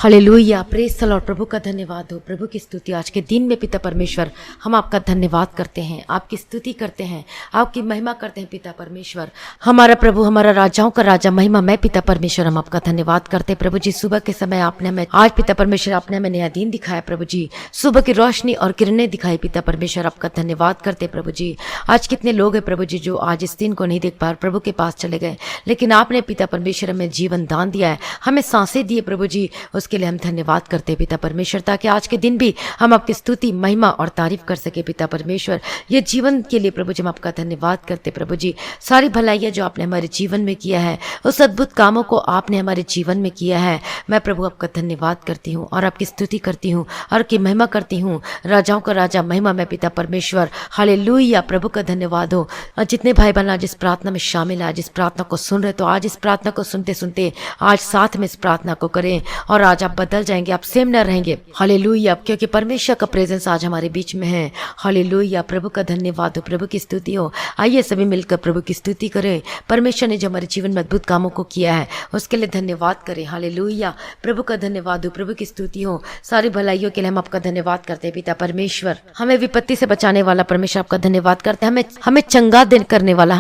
Hallelujah, praise the Lord. प्रभु का धन्यवाद हो, प्रभु की स्तुति। आज के दिन में पिता परमेश्वर हम आपका धन्यवाद करते हैं, आपकी स्तुति करते हैं, आपकी महिमा करते हैं पिता परमेश्वर। हमारा प्रभु, हमारा राजाओं का राजा, महिमा मैं पिता परमेश्वर, हम आपका धन्यवाद करते हैं प्रभु जी। सुबह के समय आपने हमें आज पिता परमेश्वर आपने हमें नया दिन दिखाया प्रभु जी, सुबह की रोशनी और किरणें दिखाई पिता परमेश्वर, आपका धन्यवाद करते प्रभु जी। आज कितने लोग हैं प्रभु जी जो आज इस दिन को नहीं देख पा, प्रभु के पास चले गए, लेकिन आपने पिता परमेश्वर हमें जीवन दान दिया है, हमें सांसें दिए प्रभु जी, उसके लिए हम धन्यवाद करते हैं पिता परमेश्वर, ताकि आज के दिन भी हम आपकी स्तुति, महिमा और तारीफ कर सके पिता परमेश्वर। ये जीवन के लिए प्रभु जी हम आपका धन्यवाद करते प्रभु जी। सारी भलाइयाँ जो आपने हमारे जीवन में किया है, उस अद्भुत कामों को आपने हमारे जीवन में किया है, मैं प्रभु आपका धन्यवाद करती हूँ और आपकी स्तुति करती हूँ और की महिमा करती हूँ। राजाओं का राजा, महिमा मैं पिता परमेश्वर। हालेलुया, प्रभु का धन्यवाद हो। और जितने भाई बहन आज इस प्रार्थना में शामिल है, आज इस प्रार्थना को सुन रहे, तो आज इस प्रार्थना को सुनते सुनते आज साथ में इस प्रार्थना को करें और आज आप बदल जाएंगे, आप सेम न रहेंगे। हालेलुया, क्योंकि परमेश्वर का प्रेजेंस आज हमारे बीच में है। हालेलुया, प्रभु का धन्यवाद हो, प्रभु की स्तुति हो। आइए सभी मिलकर प्रभु की स्तुति करें। परमेश्वर ने जो हमारे जीवन में अद्भुत कामों को किया है उसके लिए धन्यवाद करें। हालेलुया, प्रभु का धन्यवाद हो, प्रभु की स्तुति हो। सारी भलाइयों के लिए हम आपका धन्यवाद करते हैं पिता परमेश्वर। हमें विपत्ति से बचाने वाला परमेश्वर आपका धन्यवाद करते हैं। हमें चंगा करने वाला,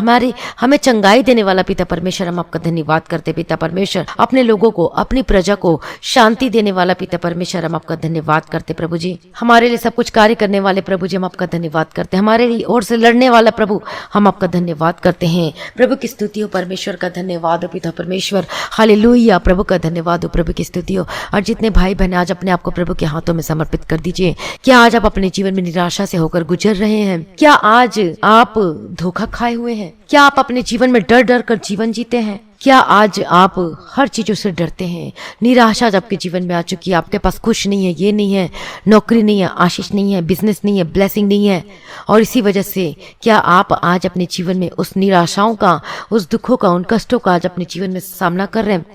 हमें चंगाई देने वाला पिता परमेश्वर, हम आपका धन्यवाद करते पिता परमेश्वर। अपने लोगों को, अपनी प्रजा को शांति देने वाला पिता परमेश्वर, हम आपका धन्यवाद करते प्रभु जी। हमारे लिए सब कुछ कार्य करने वाले प्रभु जी, हम आपका धन्यवाद करते हैं। हमारे लिए ओर से लड़ने वाला प्रभु, हम आपका धन्यवाद करते हैं। प्रभु की स्तुति हो, परमेश्वर का धन्यवाद हो पिता परमेश्वर। हालेलुया, प्रभु का धन्यवाद हो, प्रभु की स्तुति हो। और जितने भाई बहन आज अपने आप को प्रभु के हाथों में समर्पित कर दीजिए। क्या आज आप अपने जीवन में निराशा से होकर गुजर रहे हैं? क्या आज आप धोखा खाए हुए हैं? क्या आप अपने जीवन में डर डर कर जीवन जीते हैं? क्या आज आप हर चीजों से डरते हैं? निराशा जब आपके जीवन में आ चुकी है, आपके पास कुछ नहीं है, ये नहीं है, नौकरी नहीं है, आशीष नहीं है, बिजनेस नहीं है, ब्लेसिंग नहीं है, और इसी वजह से क्या आप आज अपने जीवन में उस निराशाओं का, उस दुखों का, उन कष्टों का आज अपने जीवन में सामना कर रहे हैं?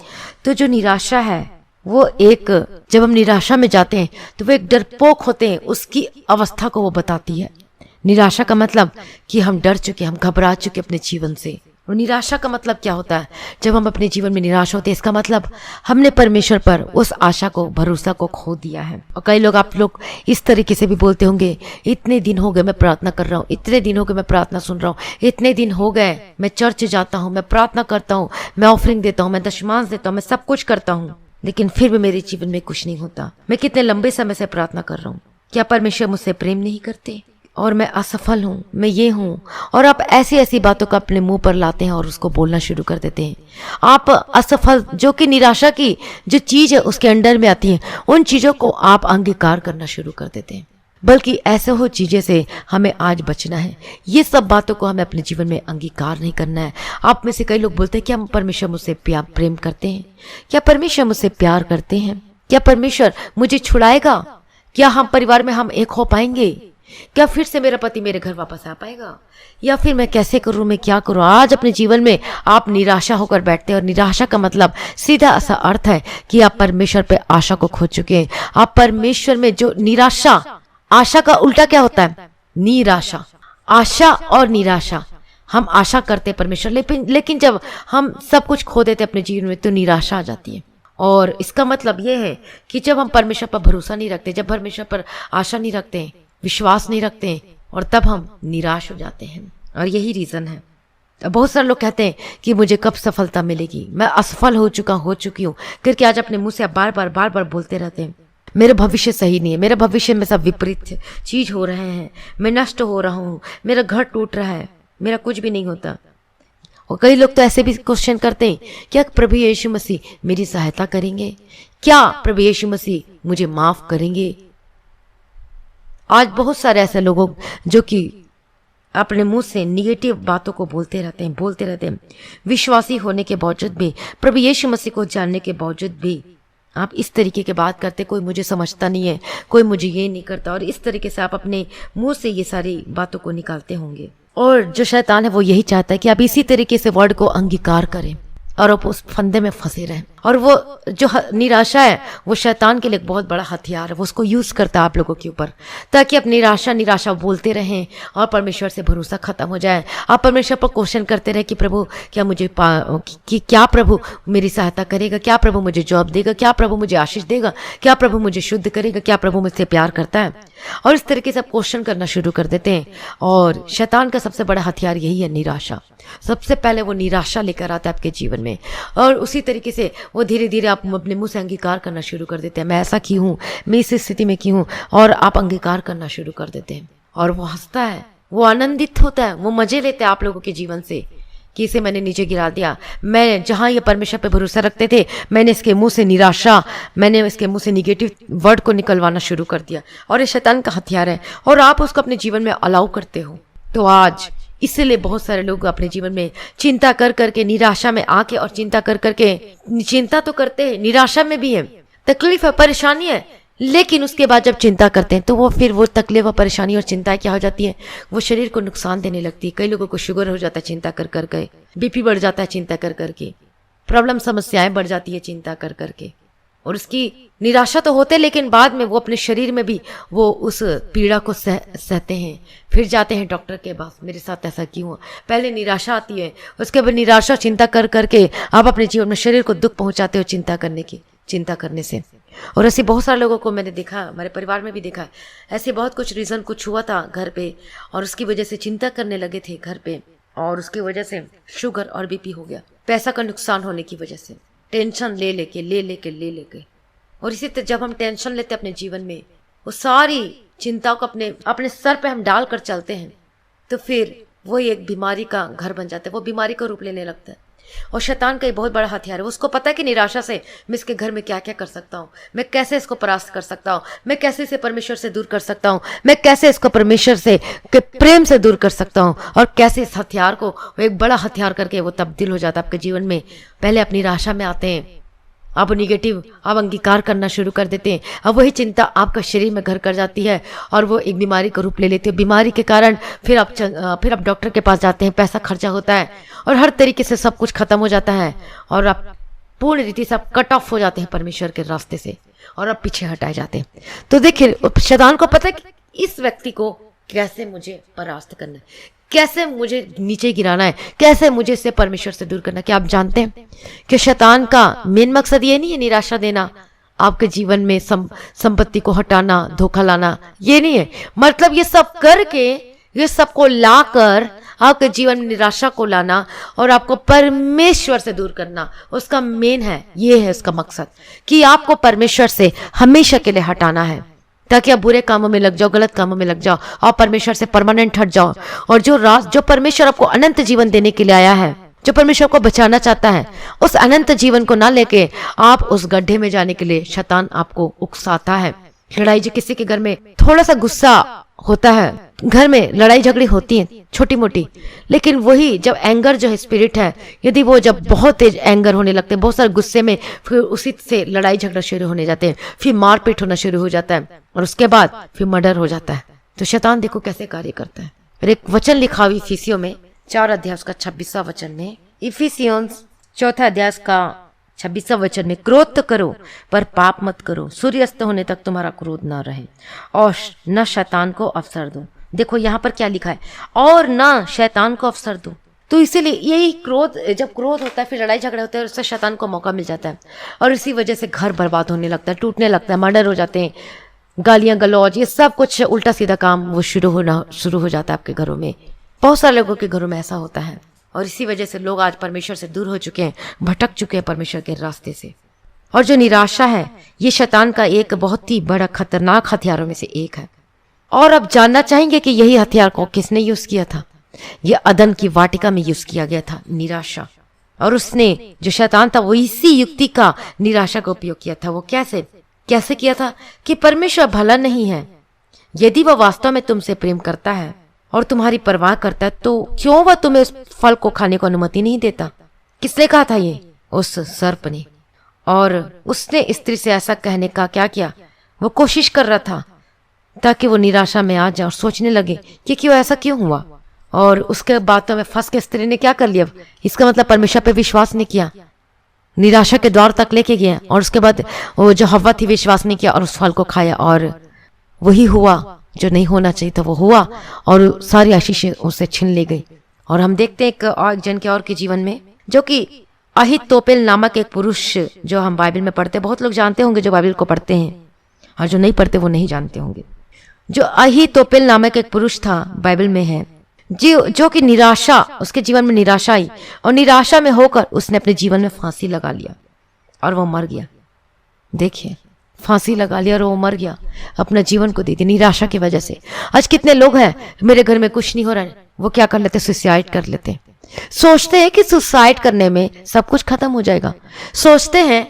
तो जो निराशा है वो एक, जब हम निराशा में जाते हैं तो वो एक डरपोक होते हैं, उसकी अवस्था को वो बताती है। निराशा का मतलब कि हम डर चुके, हम घबरा चुके अपने जीवन से। और निराशा का मतलब क्या होता है? जब हम अपने जीवन में निराश होते हैं, इसका मतलब हमने परमेश्वर पर उस आशा को, भरोसा को खो दिया है। और कई लोग, आप लोग इस तरीके से भी बोलते होंगे, इतने दिन हो गए मैं प्रार्थना कर रहा हूँ, इतने दिन हो गए मैं प्रार्थना सुन रहा हूँ, इतने दिन हो गए मैं चर्च जाता हूँ, मैं प्रार्थना करता हूँ, मैं ऑफरिंग देता हूँ, मैं दशमांश देता हूँ, मैं सब कुछ करता हूँ, लेकिन फिर भी मेरे जीवन में कुछ नहीं होता। मैं कितने लंबे समय से प्रार्थना कर रहा हूँ, क्या परमेश्वर मुझसे प्रेम नहीं करते? और मैं असफल हूँ, मैं ये हूँ। और आप ऐसी ऐसी बातों का अपने मुंह पर लाते हैं और उसको बोलना शुरू कर देते हैं। आप असफल, जो कि निराशा की जो चीज है उसके अंडर में आती है, उन चीजों को आप अंगीकार करना शुरू कर देते हैं। बल्कि ऐसे हो चीजें से हमें आज बचना है। ये सब बातों को हमें अपने जीवन में अंगीकार नहीं करना है। आप में से कई लोग बोलते हैं, क्या परमेश्वर मुझसे प्रेम करते हैं? क्या परमेश्वर मुझसे प्यार करते हैं? क्या परमेश्वर मुझे छुड़ाएगा? क्या हम परिवार में हम एक हो पाएंगे? क्या फिर से मेरा पति मेरे घर वापस आ पाएगा? या फिर मैं कैसे करूं, मैं क्या करूं? आज अपने जीवन में आप निराशा होकर बैठते हैं, और निराशा का मतलब सीधा सा अर्थ है कि आप परमेश्वर पे आशा को खो चुके हैं। आप परमेश्वर में जो निराशा, आशा का उल्टा क्या होता है? निराशा। आशा और निराशा, हम आशा करते हैं परमेश्वर, लेकिन जब हम सब कुछ खो देते अपने जीवन में तो निराशा आ जाती है। और इसका मतलब यह है कि जब हम परमेश्वर पर भरोसा नहीं रखते, जब परमेश्वर पर आशा नहीं रखते, विश्वास नहीं रखते हैं, और तब हम निराश हो जाते हैं। और यही रीजन है। बहुत सारे लोग कहते हैं कि मुझे कब सफलता मिलेगी, मैं असफल हो चुकी हूँ करके आज अपने मुंह से बार बार बोलते रहते हैं। मेरा भविष्य सही नहीं है, मेरे भविष्य में सब विपरीत चीज हो रहे हैं, मैं नष्ट हो रहा हूँ, मेरा घर टूट रहा है, मेरा कुछ भी नहीं होता। और कई लोग तो ऐसे भी क्वेश्चन करते हैं, क्या प्रभु यीशु मसीह मेरी सहायता करेंगे? क्या प्रभु यीशु मसीह मुझे माफ करेंगे? आज बहुत सारे ऐसे लोग जो कि अपने मुंह से निगेटिव बातों को बोलते रहते हैं। विश्वासी होने के बावजूद भी, प्रभु यीशु मसीह को जानने के बावजूद भी आप इस तरीके की बात करते, कोई मुझे समझता नहीं है, कोई मुझे ये नहीं करता, और इस तरीके से आप अपने मुंह से ये सारी बातों को निकालते होंगे। और जो शैतान है वो यही चाहता है कि आप इसी तरीके से वर्ड को अंगीकार करें। और आप उस फंदे में फंसे रहें। और वो जो निराशा है वो शैतान के लिए एक बहुत बड़ा हथियार है, वो उसको यूज करता है आप लोगों के ऊपर, ताकि आप निराशा निराशा बोलते रहें और परमेश्वर से भरोसा खत्म हो जाए। आप परमेश्वर पर क्वेश्चन करते रहे कि प्रभु क्या मुझे क्या प्रभु मेरी सहायता करेगा, क्या प्रभु मुझे जॉब देगा, क्या प्रभु मुझे आशीष देगा, क्या प्रभु मुझे शुद्ध करेगा, क्या प्रभु मुझसे प्यार करता है। और इस तरीके से आप क्वेश्चन करना शुरू कर देते हैं। और शैतान का सबसे बड़ा हथियार यही है, निराशा। सबसे पहले वो निराशा लेकर आता है आपके जीवन में, और उसी तरीके से वो धीरे धीरे आप अपने मुंह से अंगीकार करना शुरू कर देते हैं, मैं ऐसा क्यों हूँ, मैं इस स्थिति में क्यों हूँ, और आप अंगीकार करना शुरू कर देते हैं। और वो हंसता है, वो आनंदित होता है, वो मजे लेते हैं आप लोगों के जीवन से कि इसे मैंने नीचे गिरा दिया। मैं जहां ये परमेश्वर पे भरोसा रखते थे, मैंने इसके मुंह से निराशा, मैंने इसके मुंह से निगेटिव वर्ड को निकलवाना शुरू कर दिया। और ये शैतान का हथियार है, और आप उसको अपने जीवन में अलाउ करते हो। तो आज इसलिए बहुत सारे लोग अपने जीवन में चिंता कर करके, निराशा में आके और चिंता कर करके, चिंता तो करते हैं, निराशा में भी है, तकलीफ है, परेशानी है, लेकिन उसके बाद जब चिंता करते हैं तो वो फिर वो तकलीफ और परेशानी और चिंता क्या हो जाती है, वो शरीर को नुकसान देने लगती है। कई लोगों को शुगर हो जाता है चिंता कर करके, बीपी बढ़ जाता है चिंता कर करके, प्रॉब्लम समस्याएं बढ़ जाती है चिंता कर करके। और उसकी निराशा तो होते, लेकिन बाद में वो अपने शरीर में भी वो उस पीड़ा को सहते हैं, फिर जाते हैं डॉक्टर के पास, मेरे साथ ऐसा क्यों हुआ। पहले निराशा आती है, उसके बाद निराशा चिंता कर करके आप अपने जीवन में शरीर को दुख पहुंचाते हो चिंता करने से। और ऐसे बहुत सारे लोगों को मैंने देखा, हमारे परिवार में भी देखा है, ऐसे बहुत कुछ रीज़न कुछ हुआ था घर पे, और उसकी वजह से चिंता करने लगे थे घर पे, और उसकी वजह से शुगर और बीपी हो गया, पैसा का नुकसान होने की वजह से, टेंशन ले लेके। और इसी तरह जब हम टेंशन लेते हैं अपने जीवन में, वो सारी चिंताओं को अपने सर पे हम डाल कर चलते हैं, तो फिर वो एक बीमारी का घर बन जाता है, वो बीमारी का रूप लेने लगता है। और शैतान का एक बहुत बड़ा हथियार है, उसको पता है कि निराशा से मैं इसके घर में क्या क्या कर सकता हूँ, मैं कैसे इसको परास्त कर सकता हूँ, मैं कैसे इसे परमेश्वर से दूर कर सकता हूँ, मैं कैसे इसको परमेश्वर से के प्रेम से दूर कर सकता हूँ, और कैसे इस हथियार को वो एक बड़ा हथियार करके वो तब्दील हो जाता है आपके जीवन में। पहले अपनी निराशा में आते हैं, आप निगेटिव आप अंगीकार करना शुरू कर देते हैं, अब वही चिंता आपका शरीर में घर कर जाती है, और वो एक बीमारी का रूप ले लेती है। बीमारी के कारण फिर आप डॉक्टर के पास जाते हैं, पैसा खर्चा होता है, और हर तरीके से सब कुछ खत्म हो जाता है, और आप पूर्ण रीति से आप कट ऑफ हो जाते हैं परमेश्वर के रास्ते से, और आप पीछे हटाए जाते हैं। तो देखिए, शैतान को पता है कि इस व्यक्ति को कैसे मुझे परास्त करना है, कैसे मुझे नीचे गिराना है, कैसे मुझे इससे परमेश्वर से दूर करना है। क्या आप जानते हैं कि शैतान का मेन मकसद ये नहीं है निराशा देना, आपके जीवन में संपत्ति को हटाना, धोखा लाना, ये नहीं है। मतलब ये सब करके, ये सबको लाकर आपके जीवन में निराशा को लाना और आपको परमेश्वर से दूर करना, उसका मेन है, ये है उसका मकसद, कि आपको परमेश्वर से हमेशा के लिए हटाना है, ताकि आप बुरे कामों में लग जाओ, गलत कामों में लग जाओ, और परमेश्वर से परमानेंट हट जाओ। और जो परमेश्वर आपको अनंत जीवन देने के लिए आया है, जो परमेश्वर को बचाना चाहता है, उस अनंत जीवन को ना लेके आप उस गड्ढे में जाने के लिए शैतान आपको उकसाता है। लड़ाई, जो किसी के घर में थोड़ा सा गुस्सा होता है, घर में लड़ाई झगड़ी होती है छोटी मोटी, लेकिन वही जब एंगर जो है स्पिरिट है, यदि वो जब बहुत तेज एंगर होने लगते हैं, बहुत सारे गुस्से में, फिर उसी से लड़ाई झगड़ा शुरू होने जाते हैं, फिर मारपीट होना शुरू हो जाता है, और उसके बाद फिर मर्डर हो जाता है। तो शैतान देखो कैसे कार्य करता है। और एक वचन लिखा हुआ इफिसियों में 4 अध्याय का 26वां वचन में, इफिसियंस 4 अध्याय का 26वां वचन में, क्रोध तो करो पर पाप मत करो, सूर्यास्त होने तक तुम्हारा क्रोध ना रहे, और न शैतान को अवसर दो। देखो यहाँ पर क्या लिखा है, और न शैतान को अवसर दो। तो इसीलिए यही क्रोध, जब क्रोध होता है, फिर लड़ाई झगड़ा होता है, उससे शैतान को मौका मिल जाता है, और इसी वजह से घर बर्बाद होने लगता है, टूटने लगता है, मर्डर हो जाते हैं, गालियां गलौज, ये सब कुछ उल्टा सीधा काम वो शुरू हो जाता है आपके घरों में। बहुत सारे लोगों के घरों में ऐसा होता है, और इसी वजह से लोग आज परमेश्वर से दूर हो चुके हैं, भटक चुके हैं परमेश्वर के रास्ते से। और जो निराशा है, ये शैतान का एक बहुत ही बड़ा खतरनाक हथियारों में से एक है। और अब जानना चाहेंगे कि यही हथियार को किसने यूज किया था। ये अदन की वाटिका में यूज किया गया था, निराशा। और उसने, जो शैतान था, वो इसी युक्ति का निराशा का उपयोग किया था। वो कैसे किया था कि परमेश्वर भला नहीं है, यदि वह वास्तव में तुमसे प्रेम करता है और तुम्हारी परवाह करता है, तो क्यों वह तुम्हें उस फल को खाने को अनुमति नहीं देता। किसने कहा था ये? उस सर्प ने। और उसने स्त्री से ऐसा कहने का क्या किया, वो कोशिश कर रहा था ताकि वो निराशा में आ जाए और सोचने लगे कि क्यों ऐसा क्यों हुआ, और उसके बातों में फंस के स्त्री ने क्या कर लिया, इसका मतलब परमेश्वर पे विश्वास नहीं किया, निराशा के द्वार तक लेके गया। और उसके बाद वो जो हव्वा थी विश्वास नहीं किया और उस फल को खाया, और वही हुआ जो नहीं होना चाहिए था वो हुआ, और सारी आशीषें उससे छीन ली गई। और हम देखते हैं एक और जन के और के जीवन में, जो कि अहीतोपेल नामक एक पुरुष, जो हम बाइबल में पढ़ते हैं, बहुत लोग जानते होंगे जो बाइबल को पढ़ते हैं, और जो नहीं पढ़ते वो नहीं जानते होंगे। जो अहीतोपेल नामक एक पुरुष था बाइबल में है, जो कि निराशा, उसके जीवन में निराशा आई, और निराशा में होकर उसने अपने जीवन में फांसी लगा लिया और वो मर गया। देखिए, फांसी लगा लिया और वो मर गया, अपना जीवन को दे दिया निराशा की वजह से। आज कितने लोग हैं, मेरे घर में कुछ नहीं हो रहा है, वो क्या कर लेते, सुसाइड कर लेते। सोचते हैं कि सुसाइड करने में सब कुछ खत्म हो जाएगा, सोचते हैं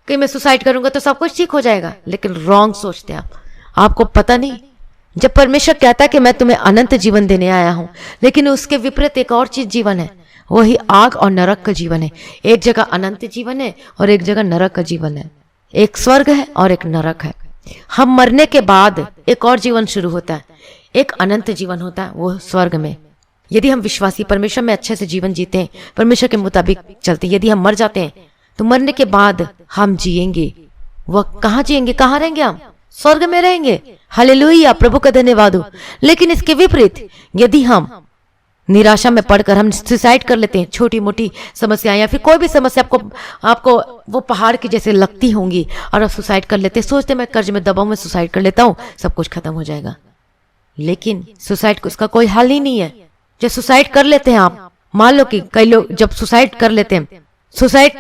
कि मैं सुसाइड करूंगा तो सब कुछ ठीक हो जाएगा, लेकिन रॉन्ग सोचते हैं आप। आपको पता नहीं, जब परमेश्वर कहता है कि मैं तुम्हें अनंत जीवन देने आया हूं, लेकिन उसके विपरीत एक और चीज जीवन है, वही आग और नरक का जीवन है। एक जगह अनंत जीवन है और एक जगह नरक का जीवन है, एक स्वर्ग है और एक नरक है। हम मरने के बाद एक और जीवन शुरू होता है, एक अनंत जीवन होता है, वो स्वर्ग में। यदि हम विश्वासी परमेश्वर में अच्छे से जीवन जीते हैं, परमेश्वर के मुताबिक चलते, यदि हम मर जाते हैं तो मरने के बाद हम जिएंगे। वह कहाँ जिएंगे, कहाँ रहेंगे, हम स्वर्ग में रहेंगे। हालेलुया, प्रभु का धन्यवाद हो। लेकिन इसके विपरीत यदि हम निराशा में पड़कर हम सुसाइड कर लेते हैं, छोटी मोटी समस्याएं या फिर कोई भी समस्या आपको वो पहाड़ की जैसे लगती होंगी और आप सुसाइड कर लेते हैं, सोचते मैं कर्ज में दबा हूं, मैं सुसाइड कर लेता हूं, सब कुछ खत्म हो जाएगा। लेकिन सुसाइड उसका कोई हल ही नहीं है। जब सुसाइड कर लेते हैं आप, मान लो कि कई लोग जब सुसाइड कर लेते हैं, सुसाइड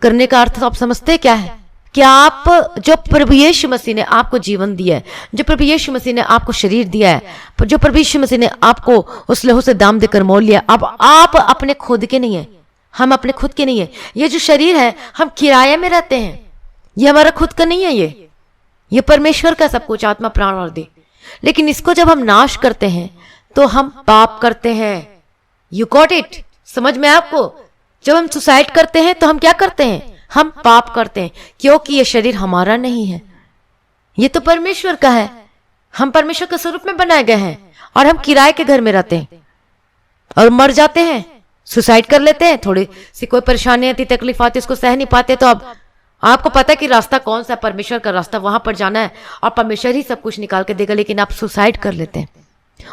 करने का अर्थ आप समझते हैं क्या है? कि आप, जो प्रभु यीशु मसीह ने आपको जीवन दिया है, जो प्रभु यीशु मसीह ने आपको शरीर दिया है, जो प्रभु यीशु मसीह ने आपको उस लहू से दाम देकर मोल लिया, अब आप अपने खुद के नहीं है, हम अपने खुद के नहीं है। ये जो शरीर है हम किराए में रहते हैं, ये हमारा खुद का नहीं है, ये परमेश्वर का सब कुछ, आत्मा प्राण और देह। लेकिन इसको जब हम नाश करते हैं तो हम पाप करते हैं। यू गॉट इट, समझ में आपको? जब हम सुसाइड करते हैं तो हम क्या करते हैं, हम पाप करते हैं, क्योंकि ये शरीर हमारा नहीं है, ये तो परमेश्वर का है। हम परमेश्वर के स्वरूप में बनाए गए हैं और हम किराए के घर में रहते हैं और मर जाते हैं, सुसाइड कर लेते हैं। थोड़ी सी कोई परेशानी आती, तकलीफ आती, उसको सह नहीं पाते, तो अब आपको पता है कि रास्ता कौन सा, परमेश्वर का रास्ता, वहां पर जाना है और परमेश्वर ही सब कुछ निकाल के देगा। लेकिन आप सुसाइड कर लेते हैं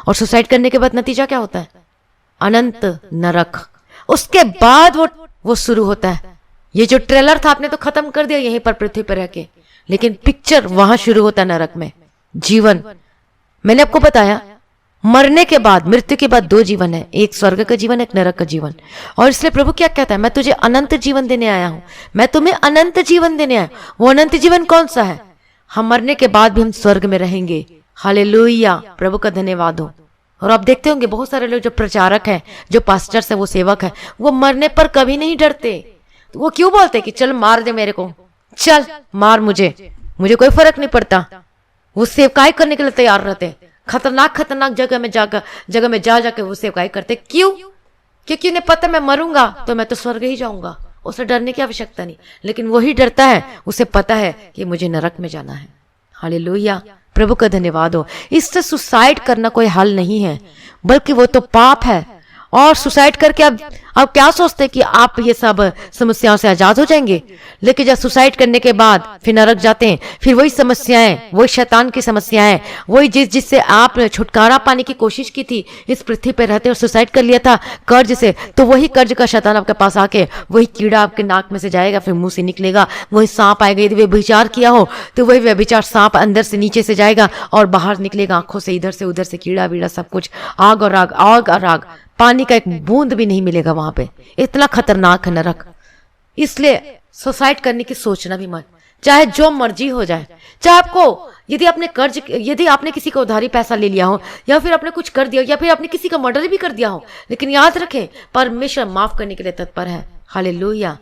और सुसाइड करने के बाद नतीजा क्या होता है? अनंत नरक। उसके बाद वो शुरू होता है। ये जो ट्रेलर था आपने तो खत्म कर दिया यहीं पर पृथ्वी पर रह के, लेकिन पिक्चर वहां शुरू होता है नरक में। जीवन, मैंने आपको बताया मरने के बाद, मृत्यु के बाद दो जीवन है, एक स्वर्ग का जीवन, एक नरक का जीवन। और इसलिए प्रभु क्या कहता है, मैं तुझे अनंत जीवन देने आया हूं, मैं तुम्हें अनंत जीवन देने आया। वो अनंत जीवन कौन सा है? हम मरने के बाद भी हम स्वर्ग में रहेंगे। हालेलुया, प्रभु का धन्यवाद हो। और आप देखते होंगे बहुत सारे लोग जो प्रचारक हैं, जो पास्टर्स है, वो सेवक है, वो मरने पर कभी नहीं डरते। तो वो क्यों बोलते कि चल मार दे मेरे को, चल मार मुझे कोई फर्क नहीं पड़ता। वो सेवकाई करने के लिए तैयार रहते, खतरनाक जगह में जाके वो सेवकाई करते। क्यों? क्योंकि उन्हें पता मैं मरूंगा तो मैं तो स्वर्ग ही जाऊंगा, उसे डरने की आवश्यकता नहीं। लेकिन वही डरता है, उसे पता है कि मुझे नरक में जाना है। हालेलुया, प्रभु का धन्यवाद हो। इससे सुसाइड करना कोई हल नहीं है, बल्कि वो तो पाप है। और सुसाइड करके अब क्या सोचते हैं कि आप ये सब समस्याओं से आजाद हो जाएंगे? लेकिन जब सुसाइड करने के बाद फिर नरक जाते हैं, फिर वही समस्याएं, वही शैतान की समस्याएं, वही जिससे आप छुटकारा पाने की कोशिश की थी इस पृथ्वी पर रहते और सुसाइड कर लिया था कर्ज से, तो वही कर्ज का शैतान आपके पास आके वही कीड़ा आपके नाक में से जाएगा, फिर मुंह से निकलेगा, वही सांप आएगा। यदि व्यभिचार किया हो तो वही व्यभिचार सांप अंदर से नीचे से जाएगा और बाहर निकलेगा आंखों से, इधर से उधर से कीड़ा वीड़ा सब कुछ, आग और आग, आग और आग, पानी का एक बूंद भी नहीं मिलेगा वहां पे। इतना खतरनाक है नरक। इसलिए सुसाइड करने की सोचना भी मत, चाहे जो मर्जी हो जाए। चाहे आपको, यदि आपने किसी को उधारी पैसा ले लिया हो, या फिर आपने कुछ कर दिया, या फिर आपने किसी का मर्डर भी कर दिया हो, लेकिन याद रखें परमेश्वर माफ करने के लिए तत्पर है। हालेलुया।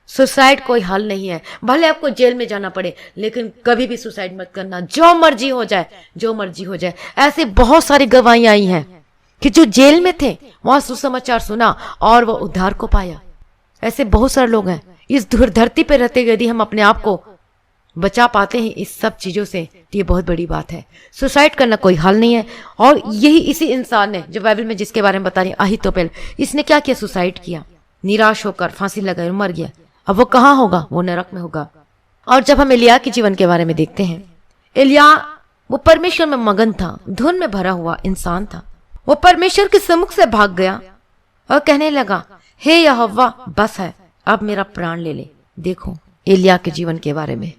सुसाइड कोई हल नहीं है, भले आपको जेल में जाना पड़े, लेकिन कभी भी सुसाइड मत करना। जो मर्जी हो जाए, जो मर्जी हो जाए। ऐसे बहुत सारी गवाहियां आई हैं कि जो जेल में थे वहां सुसमाचार सुना और वो उद्धार को पाया। ऐसे बहुत सारे लोग हैं इस धरती पे रहते। यदि हम अपने आप को बचा पाते हैं इस सब चीज़ों से, तो ये बहुत बड़ी बात है। सुसाइड करना कोई हल नहीं है। और यही इसी इंसान ने, जो बाइबल में जिसके बारे में बता रही अहीतोपेल, इसने क्या किया? सुसाइड किया, निराश होकर फांसी लगाई, मर गया। अब वो कहाँ होगा? वो नरक में होगा। और जब हम एलिया के जीवन के बारे में देखते हैं, एलिया वो परमेश्वर में मगन था, धुन में भरा हुआ इंसान था। वो परमेश्वर के सम्मुख से भाग गया और कहने लगा, हे यहोवा, बस है, अब मेरा प्राण ले ले। देखो एलिया के जीवन के बारे में,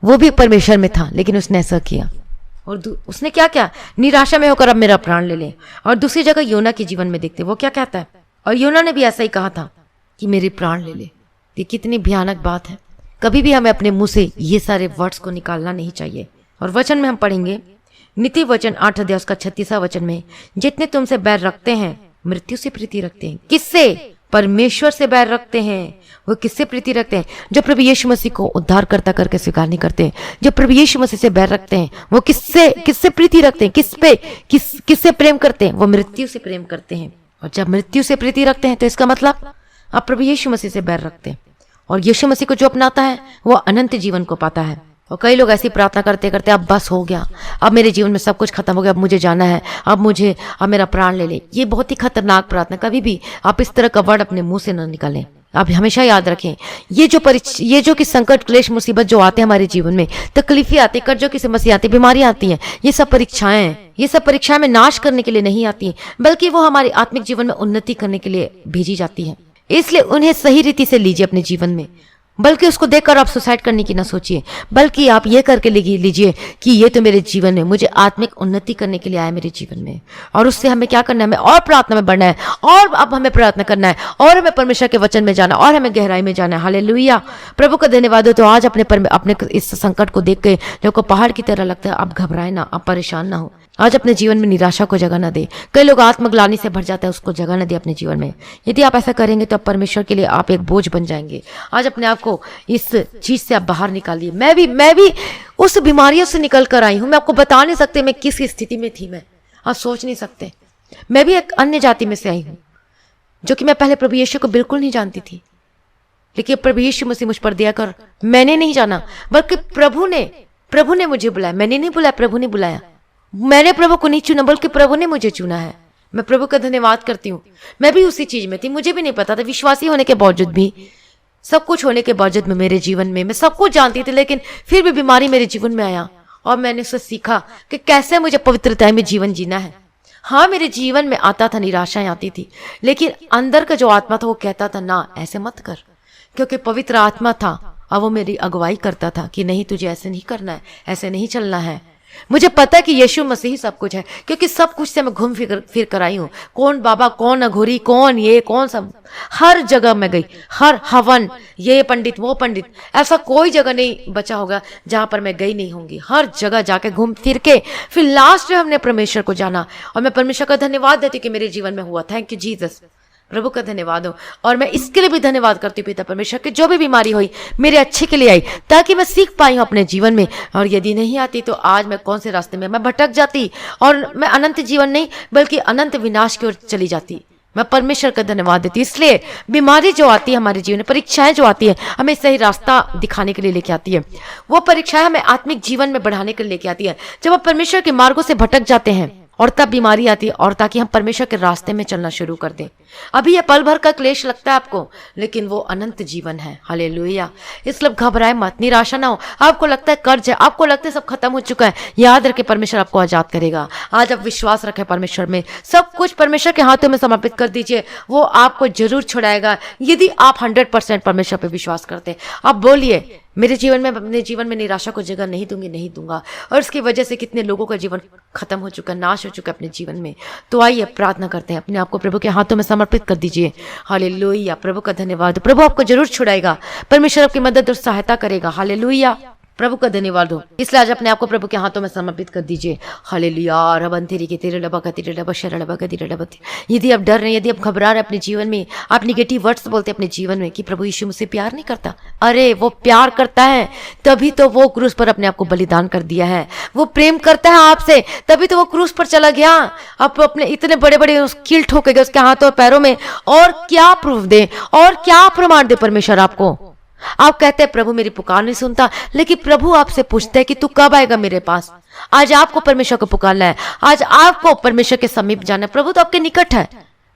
वो भी परमेश्वर में था, लेकिन उसने ऐसा किया। और उसने क्या किया? निराशा में होकर अब मेरा प्राण ले ले। और दूसरी जगह योना के जीवन में देखते, वो क्या कहता है? और योना ने भी ऐसा ही कहा था कि मेरे प्राण ले ले। ये कितनी भयानक बात है। कभी भी हमें अपने मुंह से ये सारे वर्ड्स को निकालना नहीं चाहिए। और वचन में हम पढ़ेंगे, नीति वचन 8 अध्याय उसका 36वां वचन में, जितने तुमसे बैर रखते हैं मृत्यु से प्रीति रखते हैं। किससे? परमेश्वर से बैर रखते हैं। वो किससे प्रीति रखते हैं? जो प्रभु यीशु मसीह को उद्धारकर्ता करके स्वीकार नहीं करते। जो प्रभु यीशु मसीह से बैर रखते हैं, वो किससे प्रीति रखते हैं? किससे प्रेम करते हैं? वो मृत्यु से प्रेम करते हैं। और जब मृत्यु से प्रीति रखते हैं, तो इसका मतलब आप प्रभु यीशु मसीह से बैर रखते हैं। और यीशु मसीह को जो अपनाता है, वो अनंत जीवन को पाता है। और कई लोग ऐसी प्रार्थना करते करते, अब बस हो गया, अब मेरे जीवन में सब कुछ खत्म हो गया, अब मुझे जाना है, अब मेरा प्राण ले ले। ये बहुत ही खतरनाक प्रार्थना। कभी भी आप इस तरह का वर्ड अपने मुंह से न निकालें। आप हमेशा याद रखें, ये जो कि संकट, क्लेश, मुसीबत जो आते हैं हमारे जीवन में, तकलीफें आती, कर्जों की समस्या आती, बीमारियां आती हैं, ये सब परीक्षाएं हैं। ये सब परीक्षाएं में नाश करने के लिए नहीं आती, बल्कि वो हमारे आत्मिक जीवन में उन्नति करने के लिए भेजी जाती है। इसलिए उन्हें सही रीति से लीजिए अपने जीवन में। बल्कि उसको देखकर आप सुसाइड करने की ना सोचिए, बल्कि आप ये करके लीजिए कि ये तो मेरे जीवन में मुझे आत्मिक उन्नति करने के लिए आया मेरे जीवन में। और उससे हमें क्या करना है? हमें और प्रार्थना में बढ़ना है, और अब हमें प्रार्थना करना है, और हमें परमेश्वर के वचन में जाना, और हमें गहराई में जाना है। हालेलुया, प्रभु का धन्यवाद हो। तो आज अपने इस संकट को देख के जो को पहाड़ की तरह लगता है, आप घबराए ना, आप परेशान ना हो। आज अपने जीवन में निराशा को जगह न दे। कई लोग आत्मग्लानि से भर जाता है, उसको जगह न दे अपने जीवन में। यदि आप ऐसा करेंगे तो आप परमेश्वर के लिए आप एक बोझ बन जाएंगे। आज अपने आप को इस चीज से आप बाहर निकालिए। मैं भी उस बीमारियों से निकल कर आई हूं। मैं आपको बता नहीं सकते मैं किस स्थिति में थी। आप सोच नहीं सकते। मैं भी एक अन्य जाति में से आई हूं, जो कि मैं पहले प्रभु यीशु को बिल्कुल नहीं जानती थी। लेकिन प्रभु यीशु मसीह मुझ पर दया कर, मैंने नहीं जाना, बल्कि प्रभु ने मुझे बुलाया। मैंने नहीं बुलाया, प्रभु ने बुलाया। मैंने प्रभु को नहीं चुना, बल्कि प्रभु ने मुझे चुना है। मैं प्रभु का धन्यवाद करती हूँ। मैं भी उसी चीज में थी, मुझे भी नहीं पता था। विश्वासी होने के बावजूद भी, सब कुछ होने के बावजूद में मेरे जीवन में मैं सब कुछ जानती थी, लेकिन फिर भी बीमारी मेरे जीवन में आया और मैंने उससे सीखा कि कैसे मुझे पवित्रता में जीवन जीना है। हाँ, मेरे जीवन में आता था, निराशाएं आती थी, लेकिन अंदर का जो आत्मा था वो कहता था ना, ऐसे मत कर, क्योंकि पवित्र आत्मा था और वो मेरी अगुवाई करता था कि नहीं, तुझे ऐसे नहीं करना है, ऐसे नहीं चलना है। मुझे पता है कि यीशु मसीह ही सब कुछ है, क्योंकि सब कुछ से मैं घूम फिर कर आई हूँ। कौन बाबा, कौन अघोरी, कौन ये, कौन सब, हर जगह मैं गई। हर हवन, ये पंडित, वो पंडित, ऐसा कोई जगह नहीं बचा होगा जहां पर मैं गई नहीं होंगी। हर जगह जाके घूम फिर के फिर लास्ट में हमने परमेश्वर को जाना। और मैं परमेश्वर का धन्यवाद देती हूँ कि मेरे जीवन में हुआ। थैंक यू जीसस, प्रभु का धन्यवाद हो। और मैं इसके लिए भी धन्यवाद करती हूँ पिता परमेश्वर की, जो भी बीमारी हुई मेरे अच्छे के लिए आई, ताकि मैं सीख पाई हूँ अपने जीवन में। और यदि नहीं आती तो आज मैं कौन से रास्ते में मैं भटक जाती और मैं अनंत जीवन नहीं बल्कि अनंत विनाश की ओर चली जाती। मैं परमेश्वर का धन्यवाद देती हूँ। इसलिए बीमारी जो आती है हमारे जीवन में, परीक्षाएं जो आती है, हमें सही रास्ता दिखाने के लिए लेके आती है। वो परीक्षाएं हमें आत्मिक जीवन में बढ़ाने के लिए लेके आती है। जब हम परमेश्वर के मार्गों से भटक जाते हैं और तब बीमारी आती है, और ताकि हम परमेश्वर के रास्ते में चलना शुरू कर दें। अभी ये पल भर का क्लेश लगता है आपको, लेकिन वो अनंत जीवन है। हालेलुया। इसलिए घबराए मत, निराशा ना हो। आपको लगता है कर्ज है, आपको लगता है सब खत्म हो चुका है, याद रखे परमेश्वर आपको आजाद करेगा। आज आप विश्वास रखें परमेश्वर में, सब कुछ परमेश्वर के हाथों में समर्पित कर दीजिए, वो आपको जरूर छुड़ाएगा। यदि आप 100% परमेश्वर पे विश्वास करते हैं, आप बोलिए, मेरे जीवन में, अपने जीवन में निराशा को जगह नहीं दूंगी, नहीं दूंगा। और इसकी वजह से कितने लोगों का जीवन खत्म हो चुका, नाश हो चुका अपने जीवन में। तो आइए प्रार्थना करते हैं, अपने आप को प्रभु के हाथों में समर्पित कर दीजिए। हालेलुया, प्रभु का धन्यवाद। प्रभु आपको जरूर छुड़ाएगा, परमेश्वर आपकी मदद और सहायता करेगा। हालेलुया, प्रभु का धन्यवाद हो। इसलिए आज अपने आप को प्रभु के हाथों में समर्पित कर दीजिए। हालेलुया। रबंतेरी के तेरे लबा का तेरे लबा शरण लबा का तेरे लबा। यदि आप डर रहे हैं, यदि आप घबरा रहे हैं अपने जीवन में, आप निगेटिव वर्ड्स बोलते हैं अपने जीवन में कि प्रभु यीशु मुझसे प्यार नहीं करता, अरे वो प्यार करता है, तभी तो वो क्रूस पर अपने आप को बलिदान कर दिया है। वो प्रेम करता है आपसे, तभी तो वो क्रूस पर चला गया। आप अपने इतने बड़े बड़े कील ठोके गए उसके हाथों और पैरों में, और क्या प्रूफ दे और क्या प्रमाण दे परमेश्वर आपको? आप कहते हैं प्रभु मेरी पुकार नहीं सुनता, लेकिन प्रभु आपसे पूछते हैं कि तू कब आएगा मेरे पास। आज आपको परमेश्वर को पुकारना है, आज आपको परमेश्वर के समीप जाना है। प्रभु तो आपके निकट है,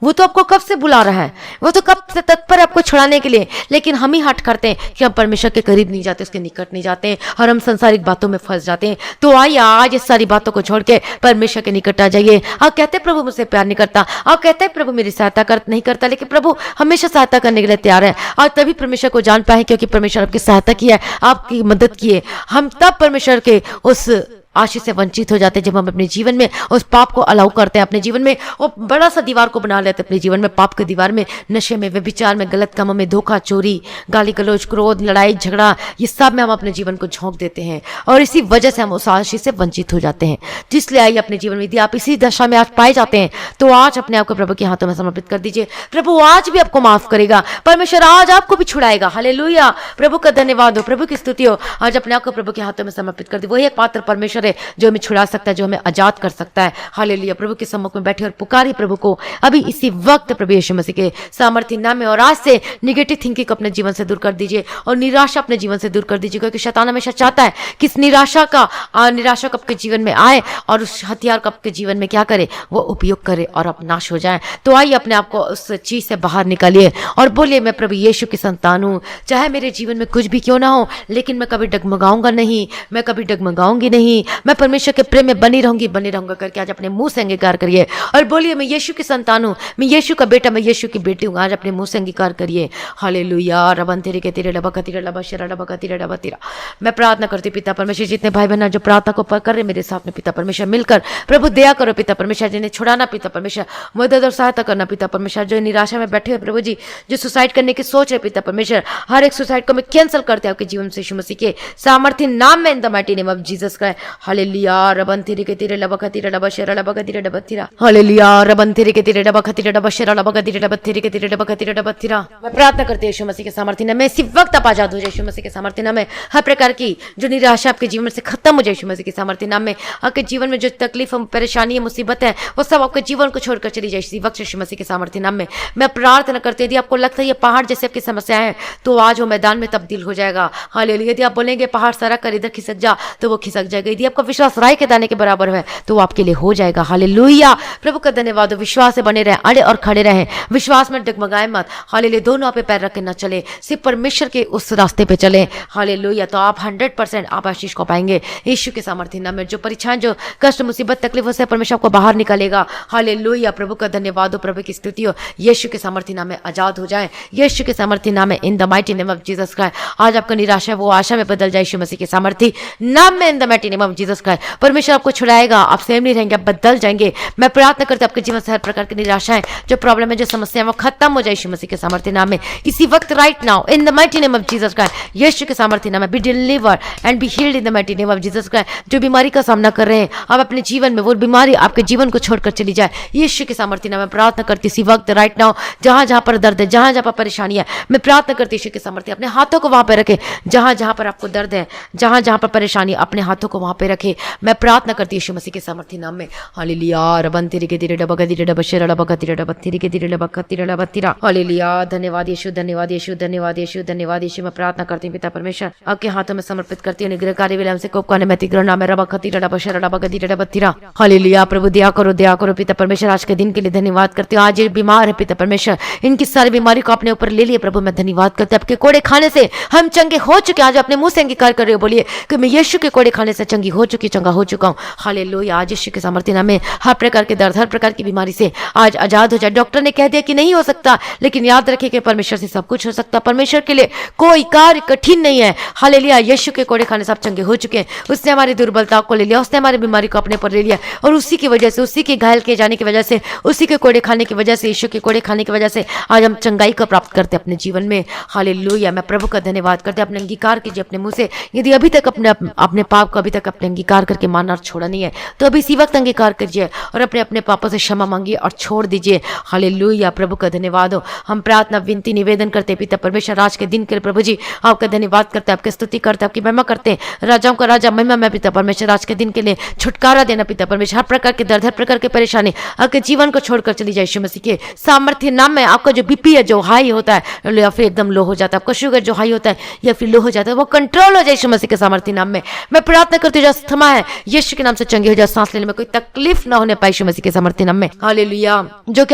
वो तो आपको कब से बुला रहा है, वो तो कब से तत्पर है आपको छुड़ाने के लिए। लेकिन हम ही हट करते हैं कि हम परमेश्वर के करीब नहीं जाते, उसके निकट नहीं जाते हैं, और हम संसारिक बातों में फंस जाते हैं। तो आइए आज इस सारी बातों को छोड़ के परमेश्वर के निकट आ जाइए। आप कहते हैं प्रभु मुझसे प्यार नहीं करता, आप कहते हैं प्रभु मेरी सहायता नहीं करता, लेकिन प्रभु हमेशा सहायता करने के लिए तैयार है। आज तभी परमेश्वर को जान पाए क्योंकि परमेश्वर आपकी सहायता की है, आपकी मदद की है। हम तब परमेश्वर के उस आशीष से वंचित हो जाते हैं जब हम अपने जीवन में उस पाप को अलाउ करते हैं। अपने जीवन में वो बड़ा सा दीवार को बना लेते हैं, अपने जीवन में पाप की दीवार में, नशे में, व्यभिचार में, गलत कामों में, धोखा, चोरी, गाली गलौज, क्रोध, लड़ाई झगड़ा, ये सब में हम अपने जीवन को झोंक देते हैं और इसी वजह से हम उस आशीष से वंचित हो जाते हैं। जिसलिए आइए अपने जीवन में, यदि आप इसी दशा में आज पाए जाते हैं तो आज अपने आप को प्रभु के हाथों में समर्पित कर दीजिए। प्रभु आज भी आपको माफ करेगा, परमेश्वर आज आपको भी छुड़ाएगा। हालेलुया, प्रभु का धन्यवाद हो, प्रभु की स्तुति हो। आज अपने आप को प्रभु के हाथों में समर्पित कर दीजिए। वही एक पात्र परमेश्वर है जो हमें छुड़ा सकता है, जो हमें आजाद कर सकता है। हालेलुया, प्रभु के सम्मुख में बैठे और पुकारी प्रभु को अभी इसी वक्त प्रभु यीशु मसीह के सामर्थ्य नाम में। और आज से निगेटिव थिंकिंग को अपने जीवन से दूर कर दीजिए और निराशा अपने जीवन से दूर कर दीजिए, क्योंकि शैतान हमेशा चाहता है कि इस निराशा को आपके जीवन में आए और उस हथियार को आपके जीवन में क्या करे, वो उपयोग करे और आप नाश हो जाए। तो आइए अपने आप को उस चीज से बाहर निकालिए और बोलिए मैं प्रभु यीशु की संतान हूं। चाहे मेरे जीवन में कुछ भी क्यों ना हो, लेकिन मैं कभी डगमगाऊंगा नहीं, मैं कभी डगमगाऊंगी नहीं, मैं परमेश्वर के प्रेम में बनी रहूंगा करके आज अपने मुंह से अंगीकार करिए और बोलिए मैं यीशु की संतान हूं, मैं यीशु का बेटा, मैं यीशु की बेटी हूं। आज अपने मुंह से अंगीकार करिए। हालेलुया, रबन तेरे के तेरे डबा कतीरे डबा शरा डबा कतीरे डबा तेरा। मैं प्रार्थना करती पिता परमेश्वर, जितने भाई बहन जो प्रार्थना को कर रहे मेरे साथ में पिता परमेश्वर, मिलकर प्रभु दया करो पिता परमेश्वर, जिन्हें छुड़ाना पिता परमेश्वर, मदद और सहायता करना पिता परमेश्वर। जो निराशा में बैठे हुए प्रभु जी, जो सुसाइड करने की सोच रहे पिता परमेश्वर, हर एक सुसाइड को मैं कैंसिल करते हैं आपके जीवन से यीशु मसीह के सामर्थ्य नाम में, in the mighty name of Jesus Christ. Hallelujah, रबन तेरे के तेरे डबा कतीरे डबा शरा डबा कतीरे डबा तेरा। हालेलुया, रबन तेरे के तेरे डबा कतीरे डबा शरा डबा कतीरे डबा तेरे के तेरे डबा कतीरे डबा तेरा। मैं प्रार्थना करती हूं यीशु मसीह के सामर्थ्य नाम में, इसी वक्त आप आजाद हो जाए यीशु मसीह के सामर्थ्य नाम में। हर प्रकार की जो निराशा आपके जीवन से खत्म हो जाए यीशु मसीह के सामर्थ्य नाम में। आपके जीवन में जो तकलीफ, परेशानी, मुसीबत है, वो सब आपके जीवन को छोड़कर चली जाए इसी वक्त यीशु मसीह के सामर्थ्य नाम में। मैं प्रार्थना करती हूं, यदि आपको लगता है ये पहाड़ जैसे आपकी समस्या है, तो आज वो मैदान में तब्दील हो जाएगा। हालेलुया, यदि आप बोलेंगे पहाड़ सरक कर इधर खिसक जा, तो वो खिसक जाएगा। यदि आपका विश्वास राई के दाने के बराबर है तो वो आपके लिए हो जाएगा। हालेलुया, प्रभु का धन्यवाद। विश्वास से बने रहे, अड़े और खड़े रहे, विश्वास में डगमगाए मत। हालेलुया, दोनों पे पैर रख के न चले, सिर्फ परमेश्वर के उस रास्ते पे चले। हालेलुया, तो आप 100% आप आशीष को पाएंगे यीशु के सामर्थ्य नाम में। जो परीक्षाएं, जो कष्ट, मुसीबत, तकलीफों से परमेश्वर आपको बाहर निकालेगा। हालेलुया, प्रभु का धन्यवाद हो, प्रभु की स्तुति हो। यीशु के सामर्थ्य नाम में आजाद हो जाए, यीशु के सामर्थ्य नाम में, in the mighty name of Jesus Christ. आज आपका निराशा वो आशा में बदल जाए यीशु मसीह के सामर्थ्य नाम में, in the mighty name of Jesus Christ. परमेश्वर आपको छुड़ाएगा, आप सेम नहीं रहेंगे, आप बदल जाएंगे। मैं प्रार्थना करती हूं आपके जीवन से हर प्रकार की निराशाएं, जो प्रॉब्लम है, जो समस्या है, वो खत्म हो जाए यीशु मसीह के सामर्थ्य नाम में, इसी वक्त, right now, in the mighty name of Jesus Christ. यीशु के सामर्थ्य नाम में, be deliver and be healed in the mighty name of Jesus Christ. जो बीमारी का सामना कर रहे हैं आप अपने जीवन में, वो बीमारी आपके जीवन को छोड़कर चली जाए यीशु के सामर्थ्य नाम में। प्रार्थना करती इसी वक्त, राइट नाउ, जहां जहां पर दर्द है, जहां जहां पर परेशानी है, मैं प्रार्थना करती यीशु के सामर्थ्य, अपने हाथों को वहां पर रखे, जहां जहां पर आपको दर्द है, जहां जहां पर परेशानी, अपने हाथों को वहां पर रखे। मैं प्रार्थना करती यीशु मसीह के सामर्थ्य नाम में। हालेलुया, रबन तेरे के तेरे डबा कतीरे डबा शरा डबा कतीरे डबा तेरे के तेरे डबा कतीरे डबा तेरा। हालेलुया, धन्यवाद यीशु, धन्यवाद यीशु, धन्यवाद यीशु, धन्यवाद यीशु। मैं प्रार्थना करती हूं पिता परमेश्वर, आपके हाथों में समर्पित करती हूं निग्रह कार्य विलंब से कोपकाने में तिग्रह नाम रबा कतीरे डबा शरा डबा कतीरे डबा तेरा। हालेलुया, प्रभु दया करो पिता परमेश्वर। आज के दिन के लिए धन्यवाद करती हूं। आज ये बीमार है पिता परमेश्वर, इनकी सारी बीमारी को अपने ऊपर ले लिए प्रभु। मैं धन्यवाद करती हूं, आपके कोड़े खाने से हम चंगे हो चुके। आज अपने मुंह से अंगीकार कर रहे हो, बोलिए कि मैं यीशु के कोड़े खाने से चंगी हो चुकी, चंगा हो चुका हूं। हालेलुया, आज यीशु के सामर्थ्य नाम में हर प्रकार के दर्द, हर प्रकार की बीमारी से आज आजाद हो जाए। डॉक्टर ने कह दिया कि नहीं हो सकता, लेकिन याद रखिए कि परमेश्वर से सब कुछ हो सकता। परमेश्वर के लिए कोई कार्य कठिन नहीं है। हालेलुया, यीशु के कोड़े खाने से आप चंगे हो चुके हैं। उसने हमारी दुर्बलताओं को ले लिया, उसने हमारी बीमारी को अपने पर ले लिया, और उसी की वजह से, उसी के घायल किए जाने की वजह से, उसी के कोड़े खाने की वजह से, यीशु के कोड़े खाने की वजह से आज हम चंगाई को प्राप्त करते अपने जीवन में। हालेलुया, मैं प्रभु का धन्यवाद करते। अपने अंगीकार कीजिए अपने मुंह से, यदि अभी तक अपने पाप को अभी तक अपने अंगीकार करके मानना और छोड़ा नहीं है, तो अभी इसी वक्त अंगीकार कीजिए और अपने अपने पापों से क्षमा मांगिए और छोड़ दीजिए। हालेलुया, प्रभु का धन्यवाद हो। हम प्रार्थना विनती निवेदन करते हैं पिता परमेश्वर, आज के दिन के लिए प्रभु जी आपका धन्यवाद करते हैं, आपकी स्तुति करते हैं, आपकी महिमा करते हैं। राजाओं का राजा महिमा में पिता परमेश्वर, आज के दिन के लिए छुटकारा देना पिता परमेश्वर। हर प्रकार के दर्द, हर प्रकार की परेशानी आपके जीवन को छोड़कर चली जाए यीशु मसीह के सामर्थ्य नाम में। आपका जो बीपी है जो हाई होता है या फिर एकदम लो हो जाता है, आपका शुगर जो हाई होता है या फिर लो हो जाता है, वो कंट्रोल हो जाए यीशु मसीह के सामर्थ्य नाम में। मैं प्रार्थना करती हूँ जो अस्थमा है यीशु के नाम से चंगे हो जाए, सांस लेने में कोई तकलीफ ना होने पाए यीशु मसीह के सामर्थ्य नाम में। हालेलुया। जो